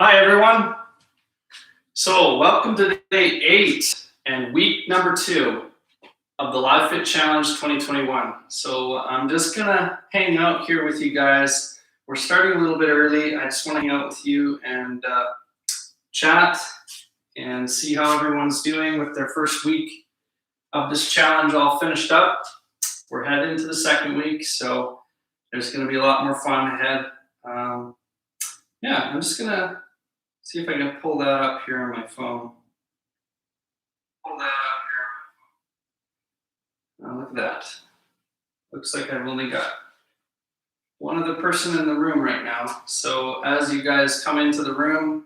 Hi, everyone. So welcome to day 8 and week number 2 of the LiveFit Challenge 2021. So I'm just going to hang out here with you guys. We're starting a little bit early. I just want to hang out with you and chat and see how everyone's doing with their first week of this challenge all finished up. We're heading into the second week, so there's going to be a lot more fun ahead. I'm just going to see if I can pull that up here on my phone. Oh, look at that. Looks like I've only got one other person in the room right now. So as you guys come into the room,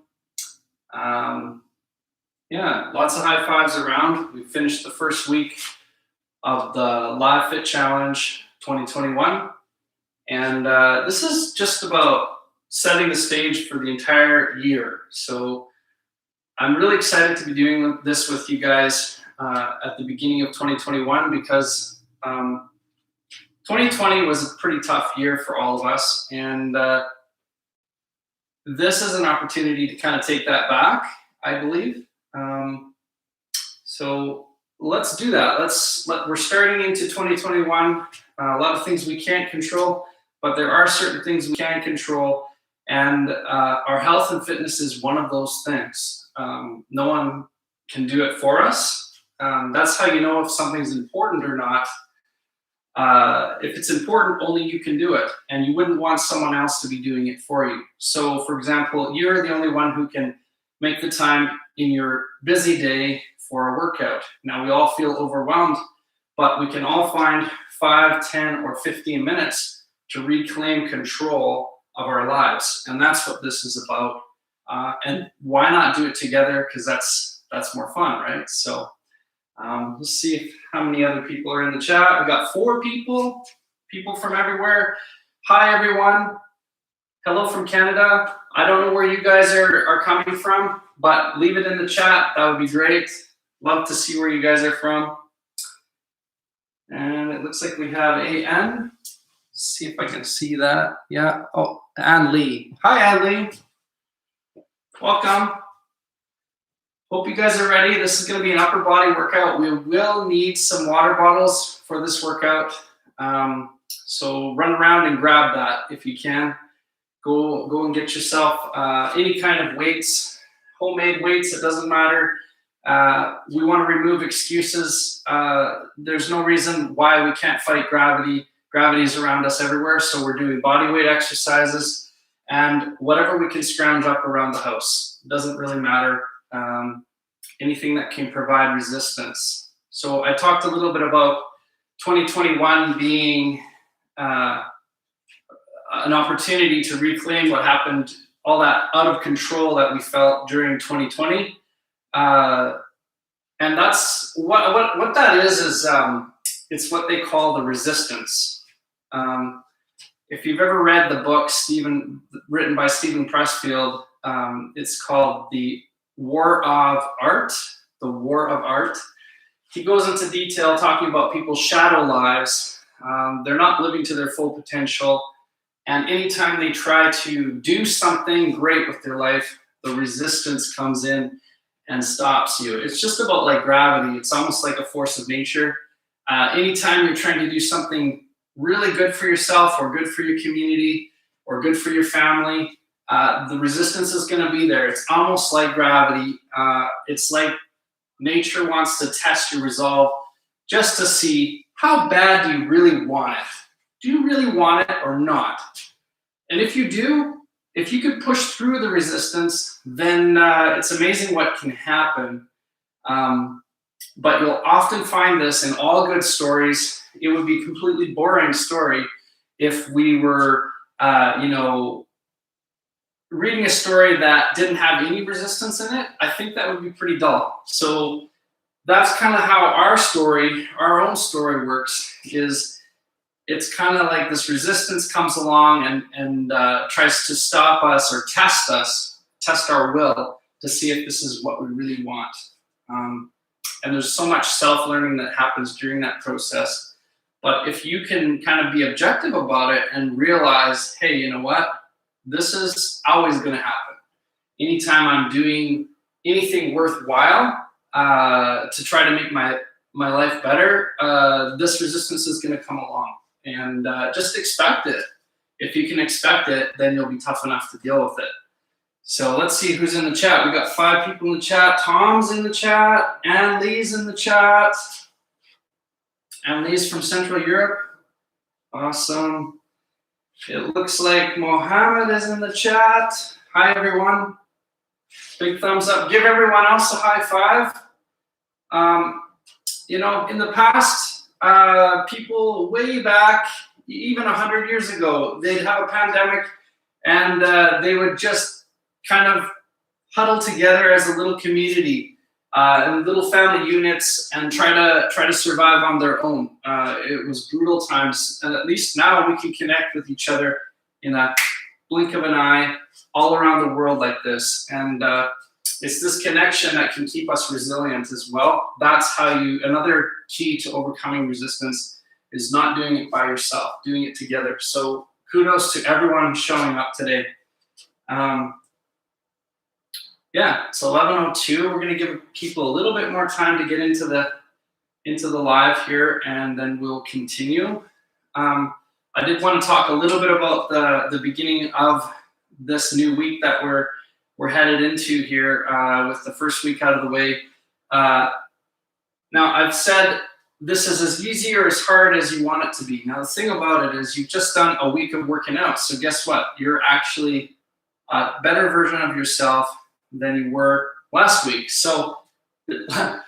lots of high fives around. We finished the first week of the LiveFit Challenge 2021. And this is just about setting the stage for the entire year. So I'm really excited to be doing this with you guys at the beginning of 2021 because 2020 was a pretty tough year for all of us. And this is an opportunity to kind of take that back, I believe. So let's do that. We're starting into 2021. A lot of things we can't control, but there are certain things we can control. And our health and fitness is one of those things. No one can do it for us. That's how you know if something's important or not. If it's important, only you can do it. And you wouldn't want someone else to be doing it for you. So, for example, you're the only one who can make the time in your busy day for a workout. Now, we all feel overwhelmed, but we can all find 5, 10, or 15 minutes to reclaim control of our lives, and that's what this is about. And why not do it together? Because that's more fun, right? So let's see how many other people are in the chat. We got 4 people from everywhere. Hi, everyone. Hello from Canada. I don't know where you guys are coming from, but leave it in the chat. That would be great. Love to see where you guys are from. And it looks like we have AN. See if I can see that. Yeah. Oh, Ann Lee. Hi, Ann Lee. Welcome. Hope you guys are ready. This is going to be an upper body workout. We will need some water bottles for this workout. So run around and grab that if you can. Go and get yourself any kind of weights, homemade weights. It doesn't matter. We want to remove excuses. There's no reason why we can't fight gravity. Gravity is around us everywhere, so we're doing body weight exercises and whatever we can scrounge up around the house. It doesn't really matter. Anything that can provide resistance. So I talked a little bit about 2021 being an opportunity to reclaim what happened, all that out of control that we felt during 2020. And that's what that is it's what they call the resistance. If you've ever read the book written by Steven Pressfield, it's called The War of Art. The War of Art. He goes into detail talking about people's shadow lives. They're not living to their full potential, and anytime they try to do something great with their life, the resistance comes in and stops you. It's just about like gravity. It's almost like a force of nature. Anytime you're trying to do something really good for yourself or good for your community or good for your family, the resistance is going to be there. It's almost like gravity. It's like nature wants to test your resolve just to see how bad do you really want it. Do you really want it or not? And if you do, if you could push through the resistance, then it's amazing what can happen. But you'll often find this in all good stories. It would be a completely boring story if we were, reading a story that didn't have any resistance in it. I think that would be pretty dull. So that's kind of how our own story works, is it's kind of like this resistance comes along and tries to stop us or test our will to see if this is what we really want. And there's so much self-learning that happens during that process. But if you can kind of be objective about it and realize, hey, you know what? This is always going to happen. anytime I'm doing anything worthwhile to try to make my life better, this resistance is going to come along. And just expect it. If you can expect it, then you'll be tough enough to deal with it. So let's see who's in the chat. We got 5 people in the chat. Tom's in the chat. Ann Lee's in the chat. Ann Lee's from Central Europe. Awesome. It looks like Mohammed is in the chat. Hi, everyone. Big thumbs up. Give everyone else a high five. You know, in the past, people way back, even 100 years ago, they'd have a pandemic and they would just kind of huddle together as a little community in little family units and try to survive on their own. It was brutal times, and at least now we can connect with each other in a blink of an eye all around the world like this. And it's this connection that can keep us resilient as well. That's how another key to overcoming resistance is not doing it by yourself, doing it together. So kudos to everyone showing up today. Yeah, it's 11:02. We're going to give people a little bit more time to get into the live here, and then we'll continue. I did want to talk a little bit about the beginning of this new week that we're headed into here with the first week out of the way. Now, I've said this is as easy or as hard as you want it to be. Now, the thing about it is you've just done a week of working out. So guess what? You're actually a better version of yourself than you were last week. So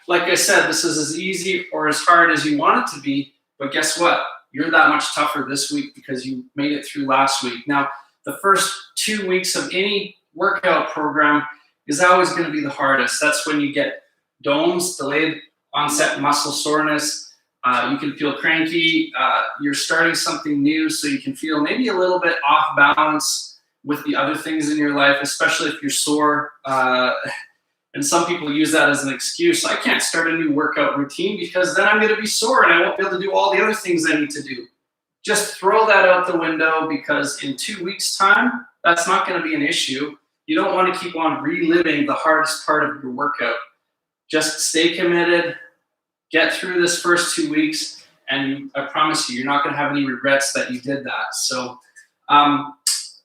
like I said, this is as easy or as hard as you want it to be. But guess what? You're that much tougher this week because you made it through last week. Now, the first 2 weeks of any workout program is always going to be the hardest. That's when you get DOMS, delayed onset muscle soreness. You can feel cranky. You're starting something new, so you can feel maybe a little bit off balance with the other things in your life, especially if you're sore. And some people use that as an excuse. I can't start a new workout routine because then I'm going to be sore and I won't be able to do all the other things I need to do. Just throw that out the window, because in 2 weeks' time, that's not going to be an issue. You don't want to keep on reliving the hardest part of your workout. Just stay committed, get through this first 2 weeks, and I promise you, you're not going to have any regrets that you did that. So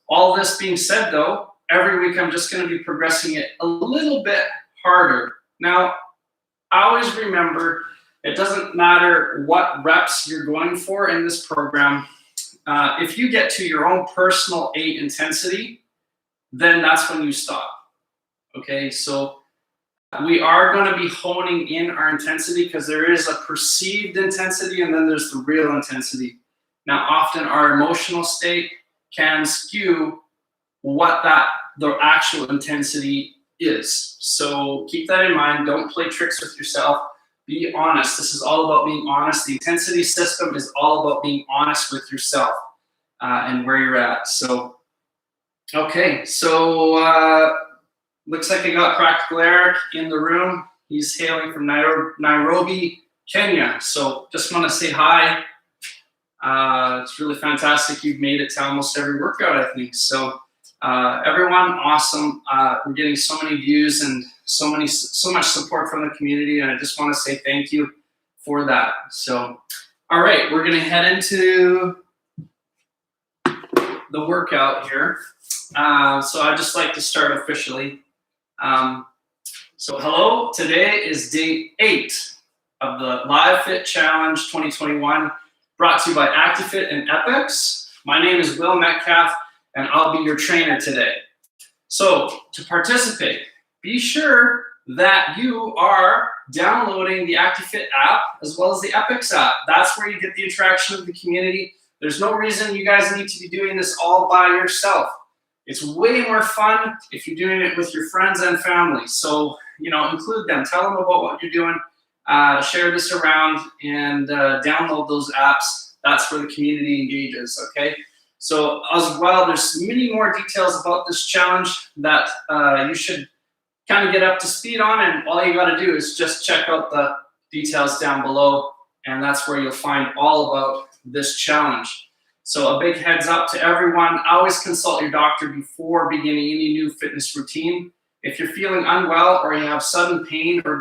all this being said, though, every week I'm just going to be progressing it a little bit harder. Now, always remember, it doesn't matter what reps you're going for in this program. If you get to your own personal 8 intensity, then that's when you stop. Okay, so we are going to be honing in our intensity because there is a perceived intensity and then there's the real intensity. Now, often our emotional state can skew what the actual intensity is. So keep that in mind. Don't play tricks with yourself. Be honest. This is all about being honest. The intensity system is all about being honest with yourself and where you're at. So, okay. So looks like I got Practical Eric in the room. He's hailing from Nairobi, Kenya. So just want to say hi. It's really fantastic. You've made it to almost every workout, I think. So everyone, awesome. We're getting so many views and so much support from the community, and I just want to say thank you for that. So, all right, we're going to head into the workout here. So I'd just like to start officially. So hello, today is day 8 of the LiveFitChallenge 2021, brought to you by Actifit and Appics. My name is Will Metcalf, and I'll be your trainer today. So to participate, be sure that you are downloading the Actifit app as well as the Appics app. That's where you get the interaction of the community. There's no reason you guys need to be doing this all by yourself. It's way more fun if you're doing it with your friends and family. So, include them. Tell them about what you're doing. Share this around and download those apps. That's where the community engages, okay? So as well, there's many more details about this challenge that you should kind of get up to speed on, and all you got to do is just check out the details down below, and that's where you'll find all about this challenge. So a big heads up to everyone, always consult your doctor before beginning any new fitness routine. If you're feeling unwell or you have sudden pain or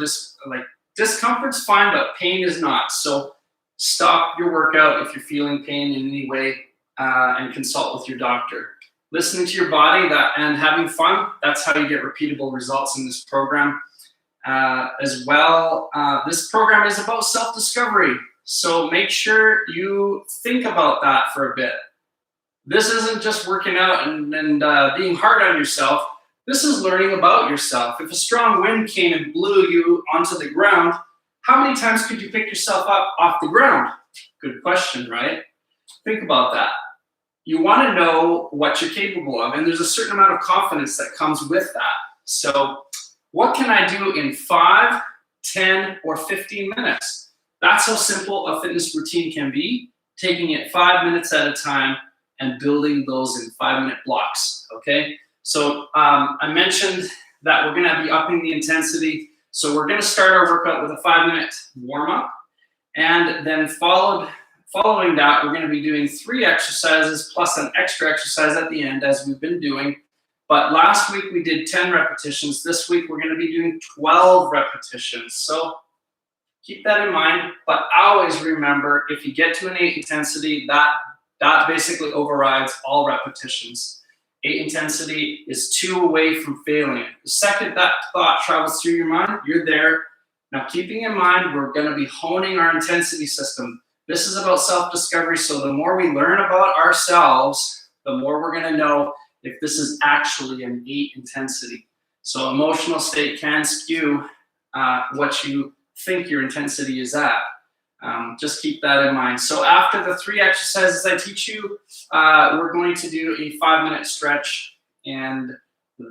discomfort's fine, but pain is not. So stop your workout if you're feeling pain in any way and consult with your doctor. Listening to your body and having fun, that's how you get repeatable results in this program. As well, this program is about self-discovery. So make sure you think about that for a bit. This isn't just working out and being hard on yourself. This is learning about yourself. If a strong wind came and blew you onto the ground, how many times could you pick yourself up off the ground? Good question, right? Think about that. You want to know what you're capable of, and there's a certain amount of confidence that comes with that. So what can I do in 5, 10, or 15 minutes? That's how simple a fitness routine can be, taking it 5 minutes at a time and building those in 5-minute blocks, okay? So I mentioned that we're gonna be upping the intensity. So we're gonna start our workout with a 5-minute warm-up, and then following that, we're gonna be doing 3 exercises plus an extra exercise at the end, as we've been doing. But last week we did 10 repetitions. This week we're gonna be doing 12 repetitions. So keep that in mind, but always remember, if you get to an 8 intensity, that basically overrides all repetitions. 8 intensity is 2 away from failing. The second that thought travels through your mind, you're there. Now, keeping in mind, we're gonna be honing our intensity system. This is about self-discovery, so the more we learn about ourselves, the more we're gonna know if this is actually an 8 intensity. So emotional state can skew what you think your intensity is at. Just keep that in mind. So after the 3 exercises I teach you, we're going to do a 5-minute stretch, and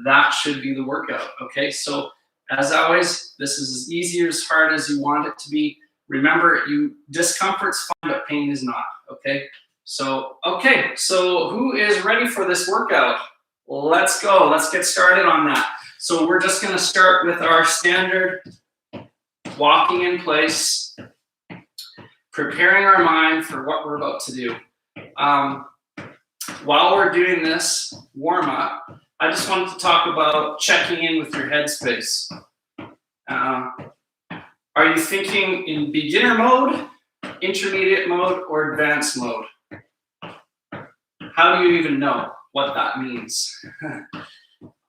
that should be the workout, okay? So as always, this is as easy or as hard as you want it to be. Remember, discomfort's fine, but pain is not, okay? So who is ready for this workout? Let's go, let's get started on that. So we're just gonna start with our standard walking in place, preparing our mind for what we're about to do. While we're doing this warm-up, I just wanted to talk about checking in with your headspace. Are you thinking in beginner mode, intermediate mode, or advanced mode? How do you even know what that means?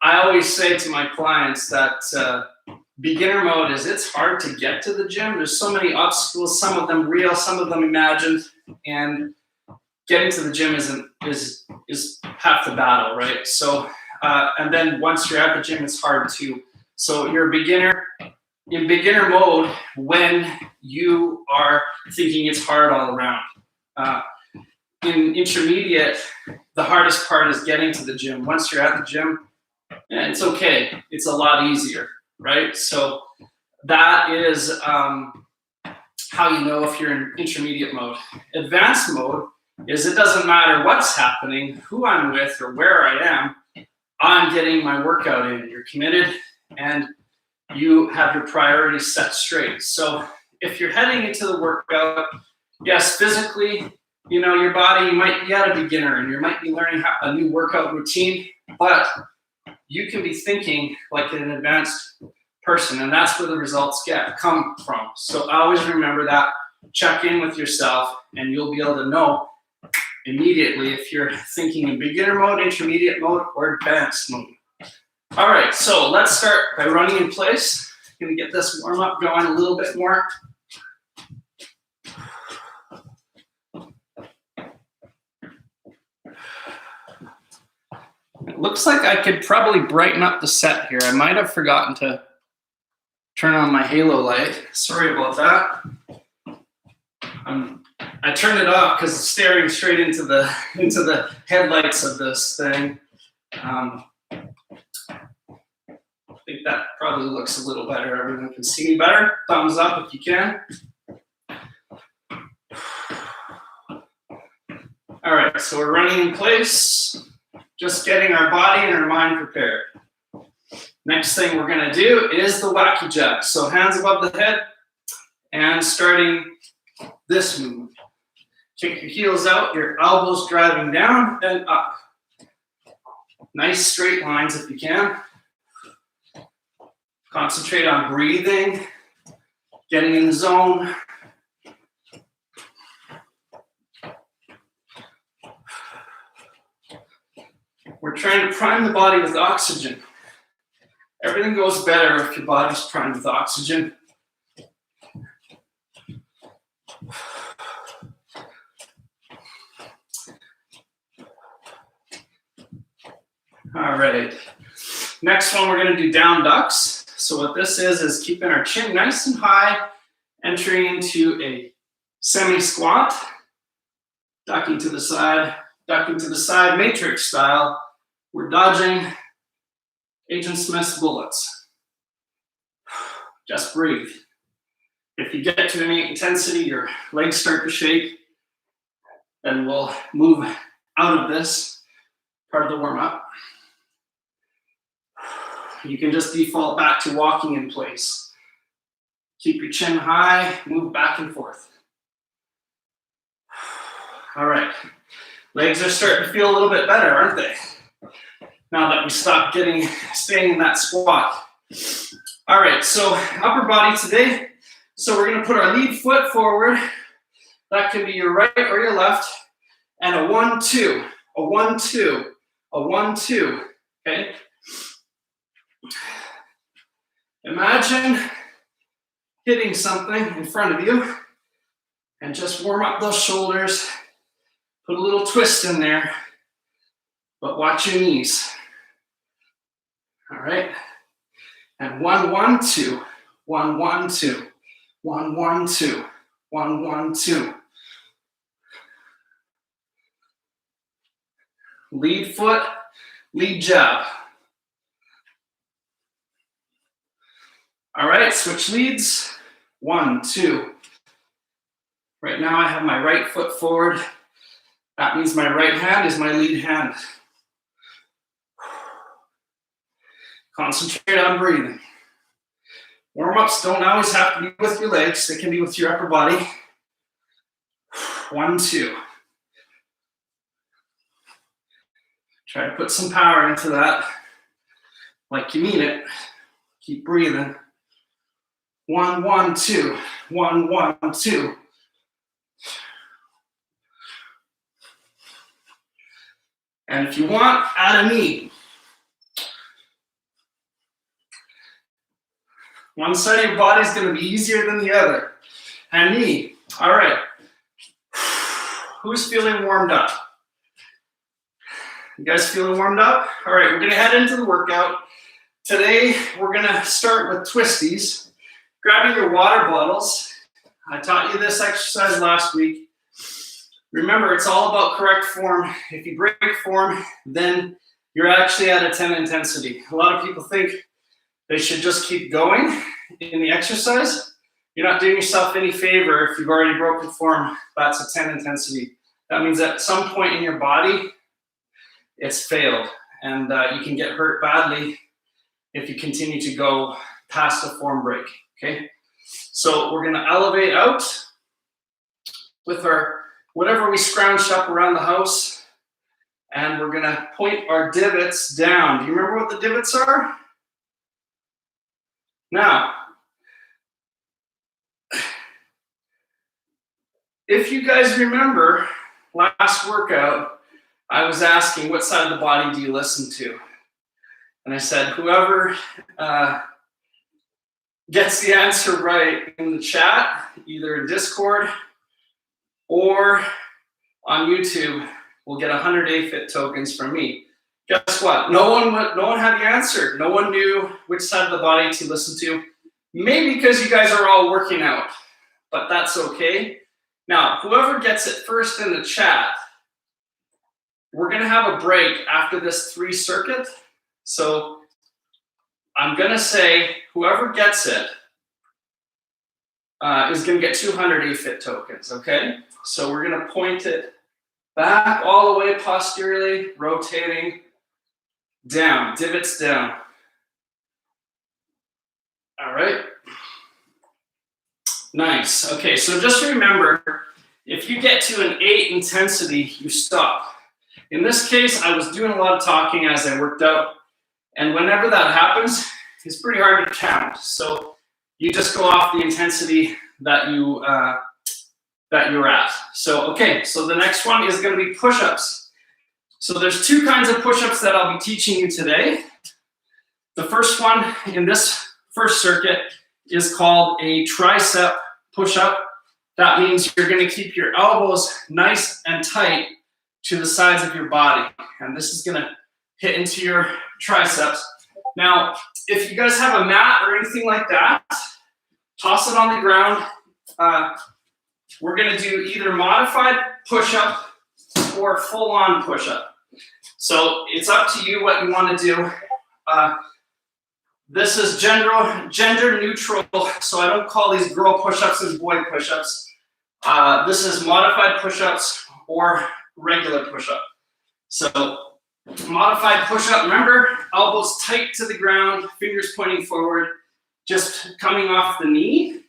I always say to my clients that beginner mode it's hard to get to the gym. There's so many obstacles, some of them real, some of them imagined, and getting to the gym is half the battle, right? So, and then once you're at the gym, it's hard too. So you're in beginner mode when you are thinking it's hard all around. In intermediate, the hardest part is getting to the gym. Once you're at the gym, it's okay. It's a lot easier, right? So that is how you know if you're in intermediate mode. Advanced mode is it doesn't matter what's happening, who I'm with, or where I am, I'm getting my workout in. You're committed and you have your priorities set straight. So if you're heading into the workout, yes, physically, your body, you might be at a beginner and you might be learning a new workout routine, but you can be thinking like an advanced person, and that's where the results come from. So always remember that, check in with yourself, and you'll be able to know immediately if you're thinking in beginner mode, intermediate mode, or advanced mode. All right, so let's start by running in place. I'm gonna get this warm up going a little bit more. It looks like I could probably brighten up the set here. I might have forgotten to turn on my halo light. Sorry about that. I turned it off because it's staring straight into the headlights of this thing. I think that probably looks a little better. Everyone can see me better. Thumbs up if you can. All right, so we're running in place. Just getting our body and our mind prepared. Next thing we're gonna do is the Wacky Jab. So hands above the head and starting this move. Kick your heels out, your elbows driving down and up. Nice straight lines if you can. Concentrate on breathing, getting in the zone. We're trying to prime the body with oxygen. Everything goes better if your body's primed with oxygen. All right. Next one, we're going to do down ducks. So what this is keeping our chin nice and high, entering into a semi-squat, ducking to the side, matrix style. We're dodging Agent Smith's bullets. Just breathe. If you get to any intensity, your legs start to shake, then we'll move out of this part of the warm-up. You can just default back to walking in place. Keep your chin high, move back and forth. All right, legs are starting to feel a little bit better, aren't they? Now that we stopped staying in that squat. All right, so upper body today. So we're gonna put our lead foot forward. That can be your right or your left. And a 1-2, a 1-2, a 1-2, okay? Imagine hitting something in front of you and just warm up those shoulders. Put a little twist in there, but watch your knees. All right, and 1-1-2, 1-1-2, 1-1-2, 1-1-2. Lead foot, lead jab. All right, switch leads. 1, 2. Right now I have my right foot forward. That means my right hand is my lead hand. Concentrate on breathing. Warm-ups don't always have to be with your legs. They can be with your upper body. 1, 2. Try to put some power into that, like you mean it. Keep breathing. 1, 1, 2. 1, 1, 2. And if you want, add a knee. One side of your body is going to be easier than the other. And knee. All right. Who's feeling warmed up? You guys feeling warmed up? All right, we're going to head into the workout. Today, we're going to start with twisties. Grabbing your water bottles. I taught you this exercise last week. Remember, it's all about correct form. If you break form, then you're actually at a 10 intensity. A lot of people think they should just keep going in the exercise. You're not doing yourself any favor if you've already broken form. That's a 10 intensity. That means at some point in your body, it's failed, and you can get hurt badly if you continue to go past a form break, okay? So we're gonna elevate out with our, whatever we scrounged up around the house, and we're gonna point our divots down. Do you remember what the divots are? Now, if you guys remember last workout, I was asking, what side of the body do you listen to? And I said, whoever gets the answer right in the chat, either in Discord or on YouTube, will get 100 AFIT tokens from me. Guess what? No one had the answer. No one knew which side of the body to listen to. Maybe because you guys are all working out, but that's okay. Now, whoever gets it first in the chat, we're gonna have a break after this 3 circuit. So I'm gonna say whoever gets it is gonna get 200 AFIT tokens, okay? So we're gonna point it back all the way posteriorly, rotating down, divots down. All right. Nice. Okay, so just remember, if you get to an 8 intensity, you stop. In this case, I was doing a lot of talking as I worked out, and whenever that happens, is pretty hard to count. So you just go off the intensity that you're at. So, okay, so the next one is gonna be push-ups. So there's two kinds of push-ups that I'll be teaching you today. The first one in this first circuit is called a tricep push-up. That means you're gonna keep your elbows nice and tight to the sides of your body. And this is gonna hit into your triceps. Now, if you guys have a mat or anything like that, toss it on the ground. We're gonna do either modified push-up or full-on push-up. So it's up to you what you wanna do. This is gender neutral, so I don't call these girl push-ups as boy push-ups. This is modified push-ups or regular push-up. So modified push-up, remember, elbows tight to the ground, fingers pointing forward, just coming off the knee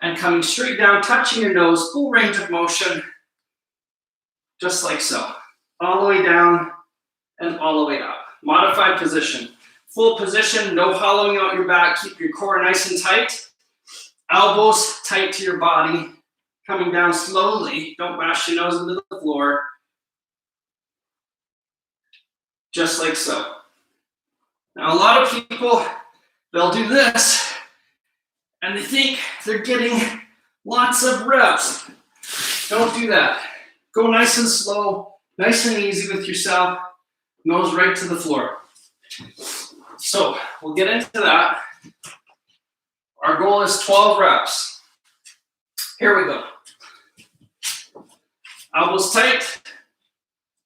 and coming straight down, touching your nose, full range of motion, just like so. All the way down and all the way up. Modified position. Full position, no hollowing out your back, keep your core nice and tight. Elbows tight to your body, coming down slowly. Don't bash your nose into the floor. Just like so. Now, a lot of people, they'll do this and they think they're getting lots of reps. Don't do that. Go nice and slow, nice and easy with yourself, nose right to the floor. So we'll get into that. Our goal is 12 reps. Here we go. Elbows tight.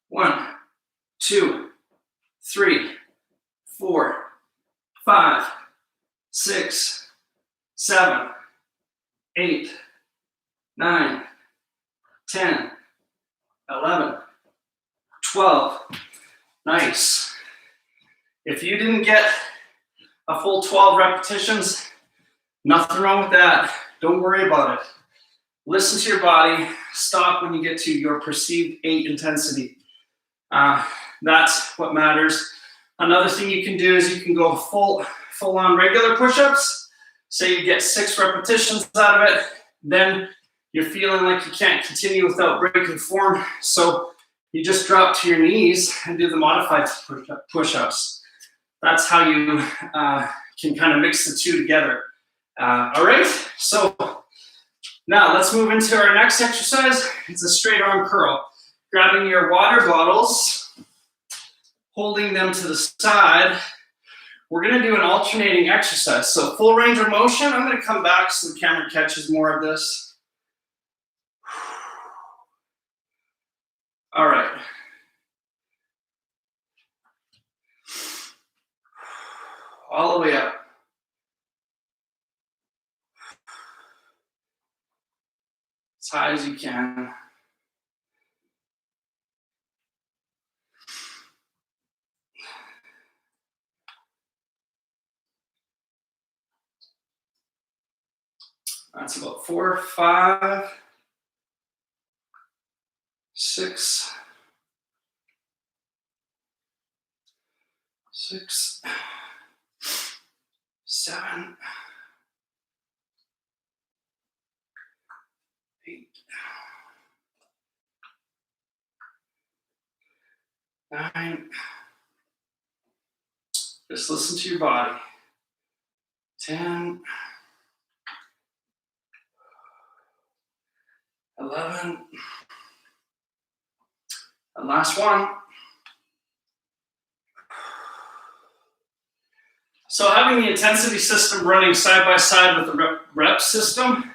1, 2, 3, 4, 5, 6, 7, 8, 9, 10, 11, 12. Nice. If you didn't get a full 12 repetitions, nothing wrong with that. Don't worry about it. Listen to your body. Stop when you get to your perceived 8 intensity. That's what matters. Another thing you can do is you can go full on regular push-ups. Say you get 6 repetitions out of it, then you're feeling like you can't continue without breaking form. So you just drop to your knees and do the modified push-ups. That's how you can kind of mix the two together. All right, so now let's move into our next exercise. It's a straight arm curl. Grabbing your water bottles, holding them to the side. We're gonna do an alternating exercise. So full range of motion. I'm gonna come back so the camera catches more of this. All right. All the way up. As high as you can. That's about 4, 5, 6, 7, 8, 9. Just listen to your body. 10, 11, and last one. So having the intensity system running side by side with the rep system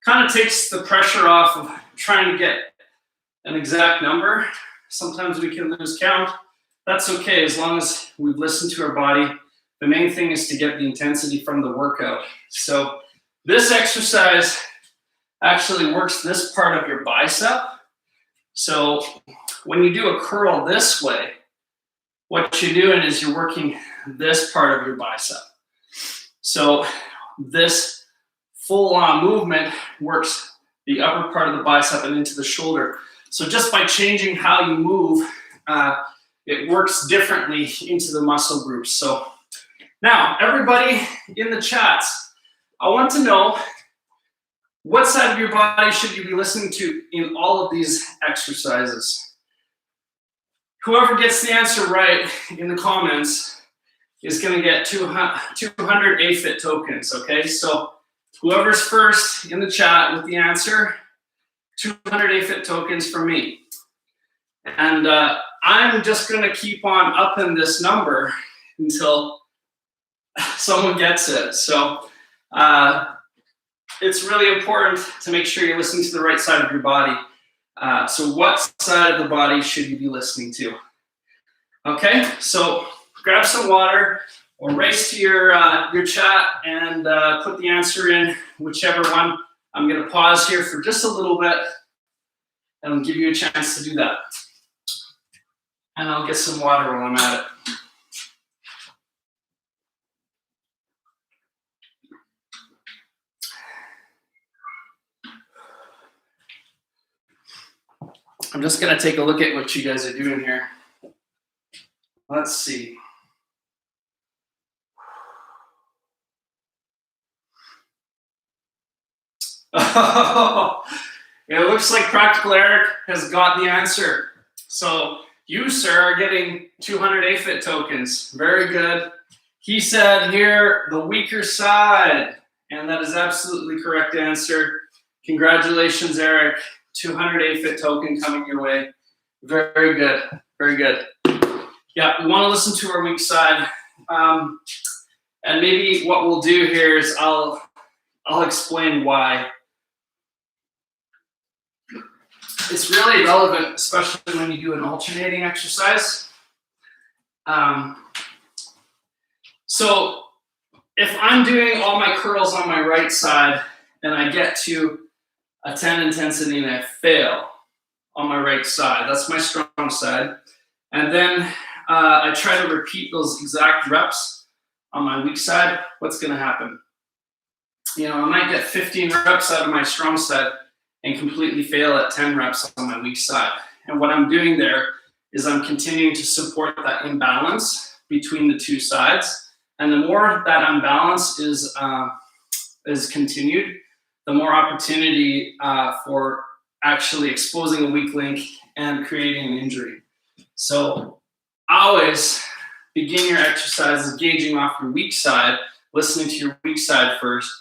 kind of takes the pressure off of trying to get an exact number. Sometimes we can lose count. That's okay as long as we've listened to our body. The main thing is to get the intensity from the workout. So this exercise actually works this part of your bicep. So when you do a curl this way, what you're doing is you're working this part of your bicep. So this full-on movement works the upper part of the bicep and into the shoulder. So just by changing how you move, it works differently into the muscle groups. So Now, everybody in the chats, I want to know what side of your body should you be listening to in all of these exercises. Whoever gets the answer right in the comments is going to get 200 AFIT tokens, okay? So whoever's first in the chat with the answer, 200 AFIT tokens from me. And I'm just going to keep on upping this number until someone gets it. So it's really important to make sure you're listening to the right side of your body. So what side of the body should you be listening to? Okay, so grab some water or race to your chat and put the answer in, whichever one. I'm going to pause here for just a little bit and I'll give you a chance to do that. And I'll get some water while I'm at it. I'm just going to take a look at what you guys are doing here. Let's see. Oh, it looks like Practical Eric has got the answer. So you, sir, are getting 200 AFIT tokens. Very good. He said here, the weaker side. And that is absolutely correct answer. Congratulations, Eric. 200 AFIT token coming your way. Very good. Very good. Yeah, we want to listen to our weak side. And maybe what we'll do here is I'll explain why. It's really relevant, especially when you do an alternating exercise. So if I'm doing all my curls on my right side and I get to a 10 intensity and I fail on my right side, that's my strong side. And then I try to repeat those exact reps on my weak side, what's going to happen? You know, I might get 15 reps out of my strong side and completely fail at 10 reps on my weak side. And what I'm doing there is I'm continuing to support that imbalance between the two sides. And the more that imbalance is continued, the more opportunity for actually exposing a weak link and creating an injury. So always begin your exercises gauging off your weak side, listening to your weak side first,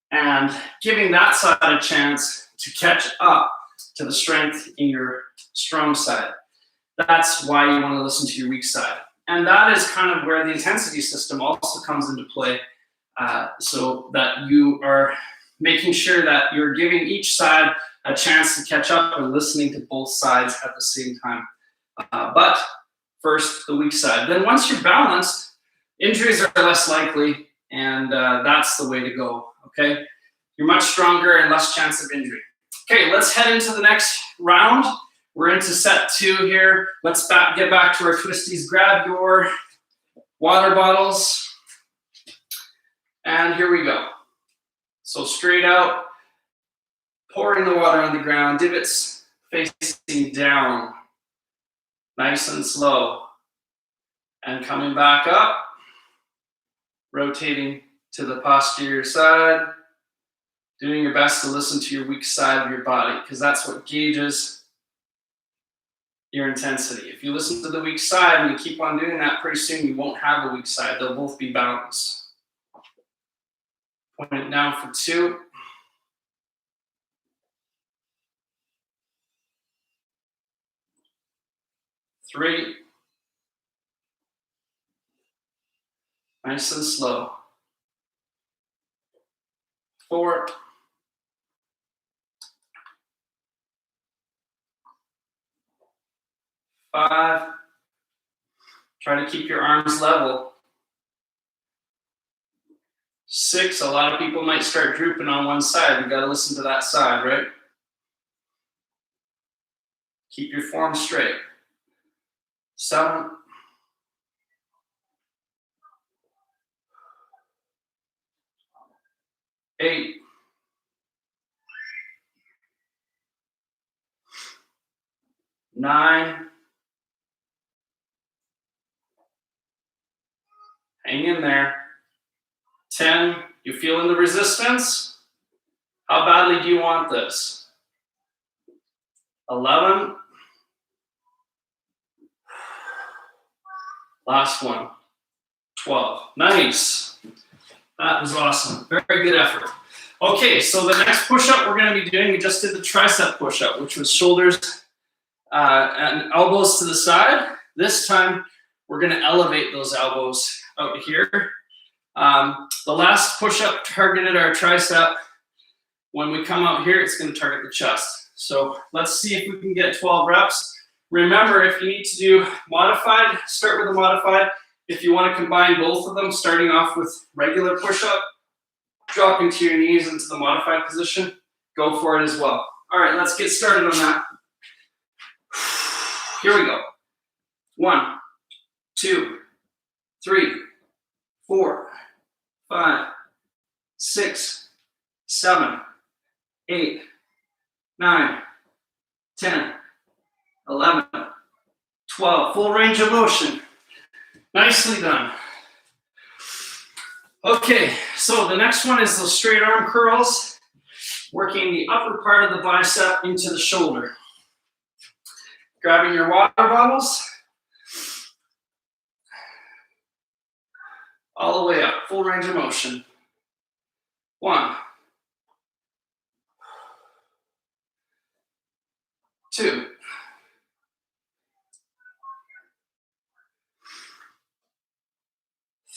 and giving that side a chance to catch up to the strength in your strong side. That's why you want to listen to your weak side. And that is kind of where the intensity system also comes into play, so that you are making sure that you're giving each side a chance to catch up and listening to both sides at the same time. But first, the weak side. Then once you're balanced, injuries are less likely, and that's the way to go, okay? You're much stronger and less chance of injury. Okay, let's head into the next round. We're into set 2 here. Let's get back to our twisties. Grab your water bottles. And here we go. So straight out, pouring the water on the ground, divots facing down, nice and slow. And coming back up, rotating to the posterior side, doing your best to listen to your weak side of your body, because that's what gauges your intensity. If you listen to the weak side and you keep on doing that, pretty soon you won't have a weak side. They'll both be balanced. Point it down for 2. 3. Nice and slow. 4. 5. Try to keep your arms level. 6. A lot of people might start drooping on one side. You got to listen to that side, right? Keep your form straight. 7. 8. 9. Hang in there. 10, you feeling the resistance? How badly do you want this? 11. Last one. 12. Nice. That was awesome. Very good effort. Okay, so the next push-up we're going to be doing, we just did the tricep push-up, which was shoulders and elbows to the side. This time, we're going to elevate those elbows out here. The last push-up targeted our tricep. When we come out here, it's going to target the chest. So let's see if we can get 12 reps. Remember, if you need to do modified, start with a modified. If you want to combine both of them, starting off with regular push-up, dropping to your knees into the modified position, go for it as well. All right, let's get started on that. Here we go. 1, 2, 3, 4, 5, 6, 7, 8, 9, 10, 11, 12. Full range of motion. Nicely done. Okay, so the next one is those straight arm curls, working the upper part of the bicep into the shoulder. Grabbing your water bottles, all the way up, full range of motion. 1, 2,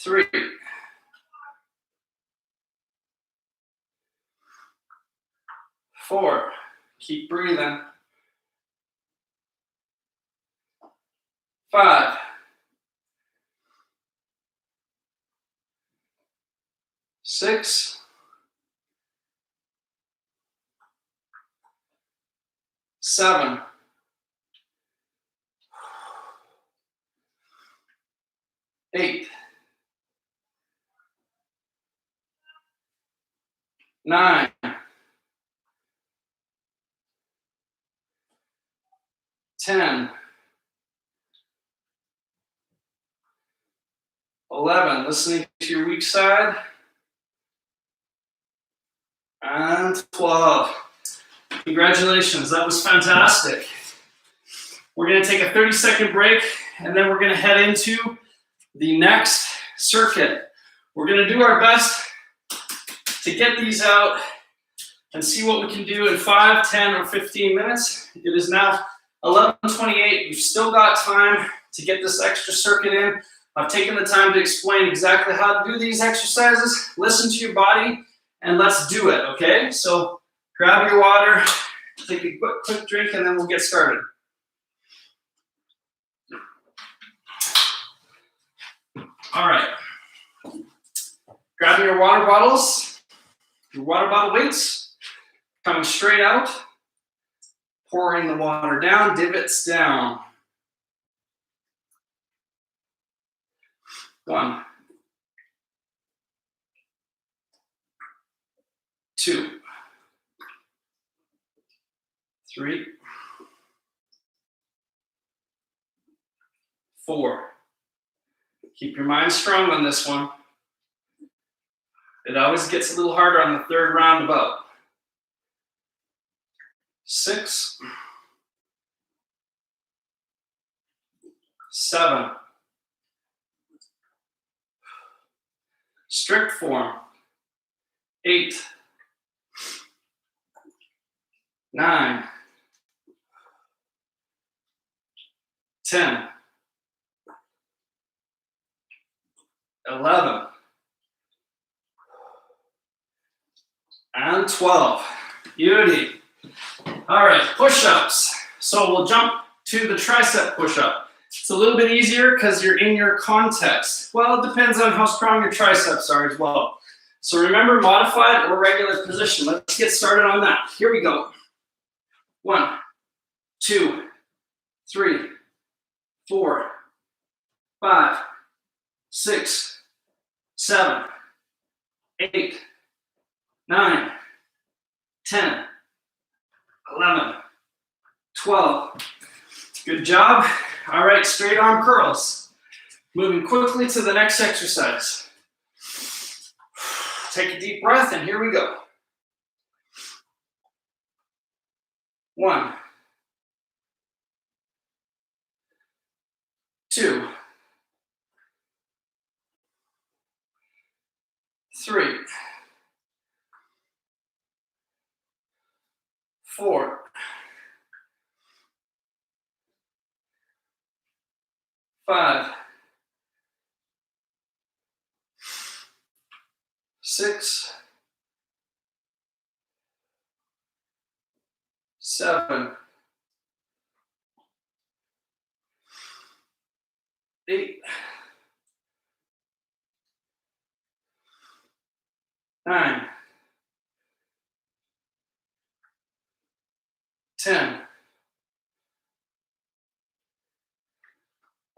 3, 4, keep breathing. 5, 6, 7, 8, 9, 10, 11, listening to your weak side, and 12. Congratulations, that was fantastic. We're going to take a 30-second break, and then we're going to head into the next circuit. We're going to do our best to get these out and see what we can do in 5, 10, or 15 minutes. It is now 11:28. You've still got time to get this extra circuit in. I've taken the time to explain exactly how to do these exercises. Listen to your body, and let's do it, okay? So grab your water, take a quick drink, and then we'll get started. All right. Grab your water bottles, your water bottle weights, coming straight out, pouring the water down, divots down. 1, 2, 3, 4. Keep your mind strong on this one. It always gets a little harder on the third roundabout. 6, 7. Strict form. 8, 9, 10, 11, and 12. Beauty. All right, push-ups. So we'll jump to the tricep push-up. It's a little bit easier because you're in your context. Well, it depends on how strong your triceps are as well. So remember, modified or regular position. Let's get started on that. Here we go. 1, 2, 3, 4, 5, 6, 7, 8, 9, 10, 11, 12. Good job. All right, straight arm curls. Moving quickly to the next exercise. Take a deep breath, and here we go. 1, 2, 3, 4, 5, 6, 7, 8, 9, 10,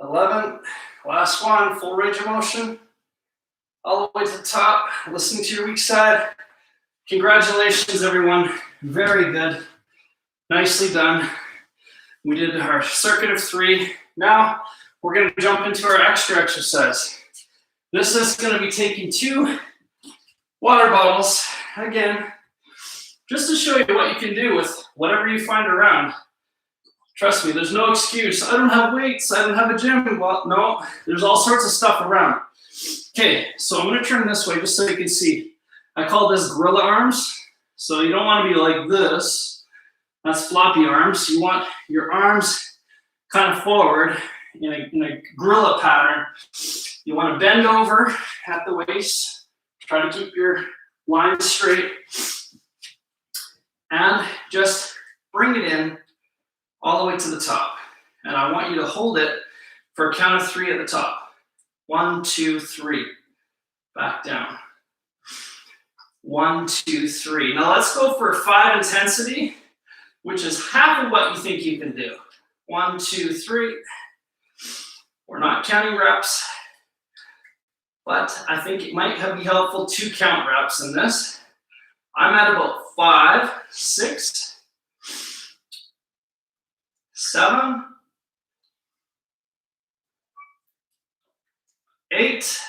11, last one, full range of motion, all the way to the top, listening to your weak side. Congratulations, everyone. Very good. Nicely done. We did our circuit of 3. Now we're going to jump into our extra exercise. This is going to be taking 2 water bottles, again, just to show you what you can do with whatever you find around. Trust me, there's no excuse. I don't have weights, I don't have a gym. Well, no, there's all sorts of stuff around. Okay, so I'm going to turn this way just so you can see. I call this gorilla arms. So you don't want to be like this. That's floppy arms. You want your arms kind of forward in a gorilla pattern. You want to bend over at the waist. Try to keep your line straight. And just bring it in all the way to the top. And I want you to hold it for a count of 3 at the top. 1, 2, 3. Back down. 1, 2, 3. Now let's go for 5 intensity, which is half of what you think you can do. 1, 2, 3. We're not counting reps, but I think it might be helpful to count reps in this. I'm at about 5, 6, 7, 8,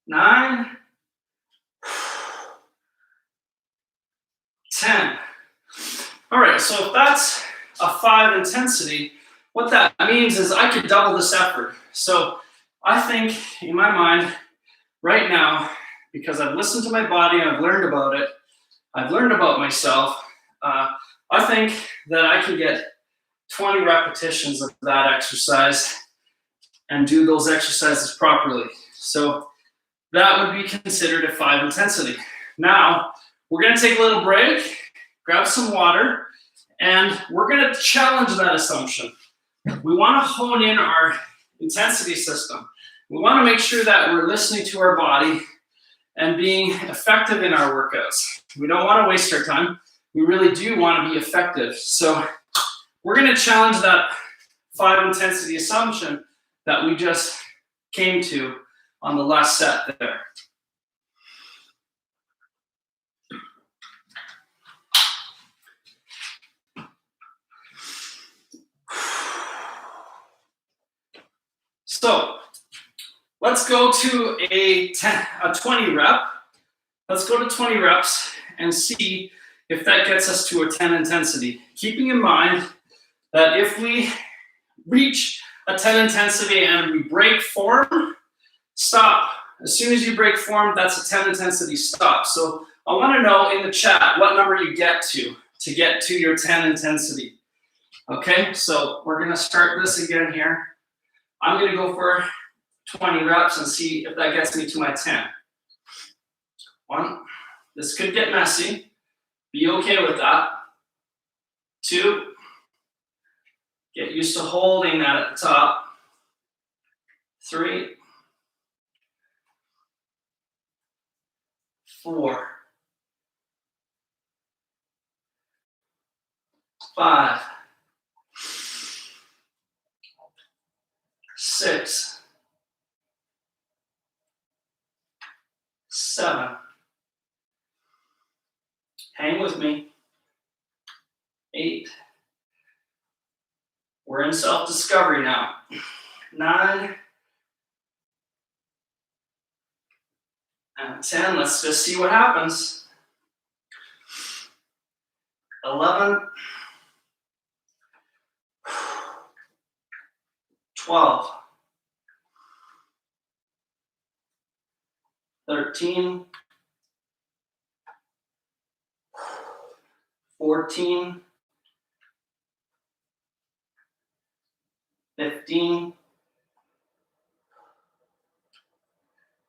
9, 10. All right, so if that's a 5 intensity, what that means is I could double this effort. So I think in my mind right now, because I've listened to my body and I've learned about it, I've learned about myself, I think that I can get 20 repetitions of that exercise and do those exercises properly. So that would be considered a 5 intensity. Now, we're going to take a little break, grab some water, and we're going to challenge that assumption. We want to hone in our intensity system. We want to make sure that we're listening to our body and being effective in our workouts. We don't want to waste our time. We really do want to be effective. So we're going to challenge that 5 intensity assumption that we just came to on the last set there. So let's go to a 20 rep. Let's go to 20 reps and see if that gets us to a 10 intensity. Keeping in mind that if we reach a 10 intensity and we break form, stop. As soon as you break form, that's a 10 intensity stop. So I want to know in the chat what number you get to your 10 intensity. Okay, so we're going to start this again here. I'm going to go for 20 reps and see if that gets me to my 10. 1, this could get messy. Be okay with that. 2, get used to holding that at the top. 3, 4, 5, 6, 7. Hang with me. 8, We're in self-discovery now. 9 and 10. Let's just see what happens. 11, 12, 13, 14, 15,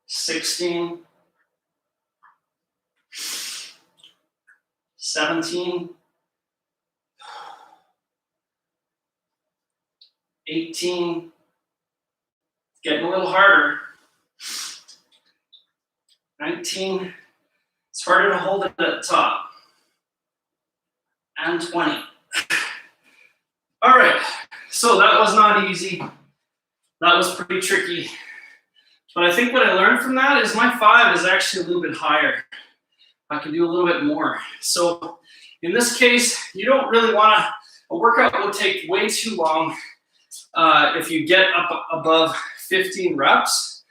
16, 17, 18, getting a little harder. 19, it's harder to hold it at the top. And 20. All right, so that was not easy. That was pretty tricky. But I think what I learned from that is my 5 is actually a little bit higher. I can do a little bit more. So in this case, you don't really want to, a workout will take way too long if you get up above 15 reps.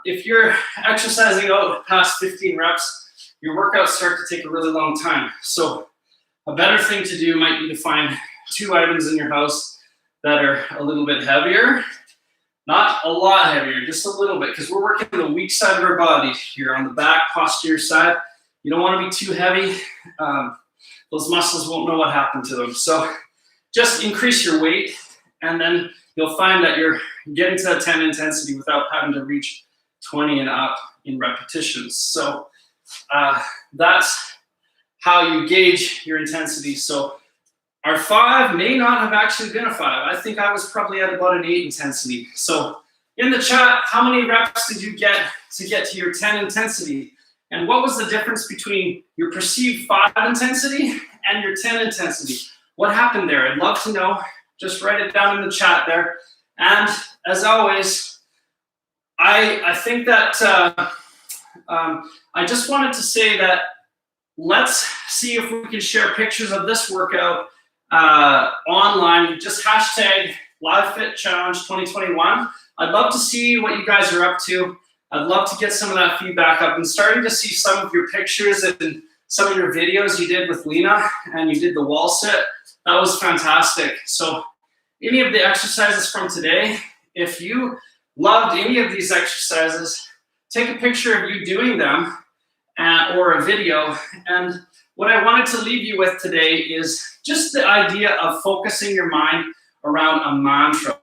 If you're exercising out past 15 reps, your workouts start to take a really long time. So a better thing to do might be to find 2 items in your house that are a little bit heavier. Not a lot heavier, just a little bit, because we're working the weak side of our body here on the back posterior side. You don't want to be too heavy. Those muscles won't know what happened to them. So just increase your weight, and then you'll find that you're getting to a 10 intensity without having to reach 20 and up in repetitions. So that's how you gauge your intensity. So our 5 may not have actually been a 5. I think I was probably at about an 8 intensity. So in the chat, how many reps did you get to your 10 intensity? And what was the difference between your perceived 5 intensity and your 10 intensity? What happened there? I'd love to know. Just write it down in the chat there. And as always, I think that I just wanted to say that let's see if we can share pictures of this workout online. Just hashtag LiveFitChallenge2021. I'd love to see what you guys are up to. I'd love to get some of that feedback up. I'm starting to see some of your pictures and some of your videos you did with Lena, and you did the wall sit. That was fantastic. So any of the exercises from today, if you loved any of these exercises, take a picture of you doing them or a video. And what I wanted to leave you with today is just the idea of focusing your mind around a mantra.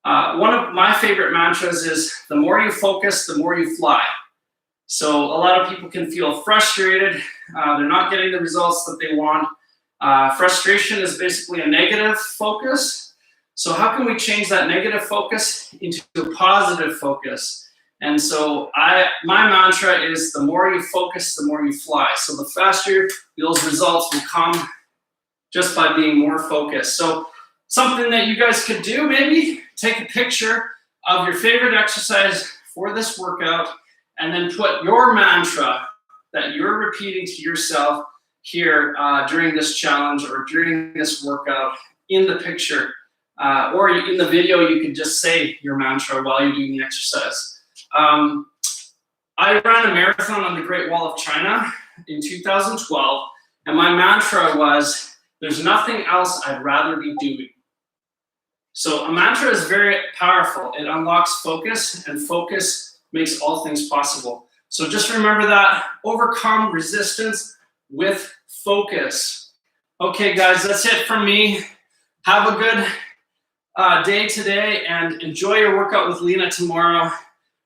One of my favorite mantras is, the more you focus, the more you fly. So a lot of people can feel frustrated. They're not getting the results that they want. Frustration is basically a negative focus. So how can we change that negative focus into a positive focus? And so my mantra is, the more you focus, the more you fly. So the faster those results will come just by being more focused. So something that you guys could do, maybe take a picture of your favorite exercise for this workout, and then put your mantra that you're repeating to yourself here during this challenge or during this workout in the picture. Or in the video, you can just say your mantra while you're doing the exercise. I ran a marathon on the Great Wall of China in 2012, and my mantra was, there's nothing else I'd rather be doing. So a mantra is very powerful. It unlocks focus, and focus makes all things possible. So just remember that. Overcome resistance with focus. Okay, guys, that's it from me. Have a good day today, and enjoy your workout with Lena tomorrow.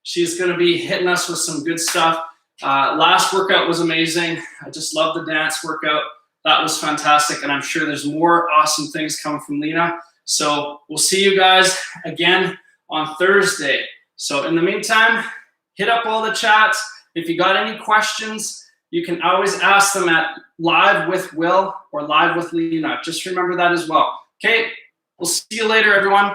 She's going to be hitting us with some good stuff. Last workout was amazing. I just love the dance workout. That was fantastic, and I'm sure there's more awesome things coming from Lena. So we'll see you guys again on Thursday. So in the meantime, hit up all the chats. If you got any questions, you can always ask them at Live with Will or Live with Lena. Just remember that as well. Okay, we'll see you later, everyone.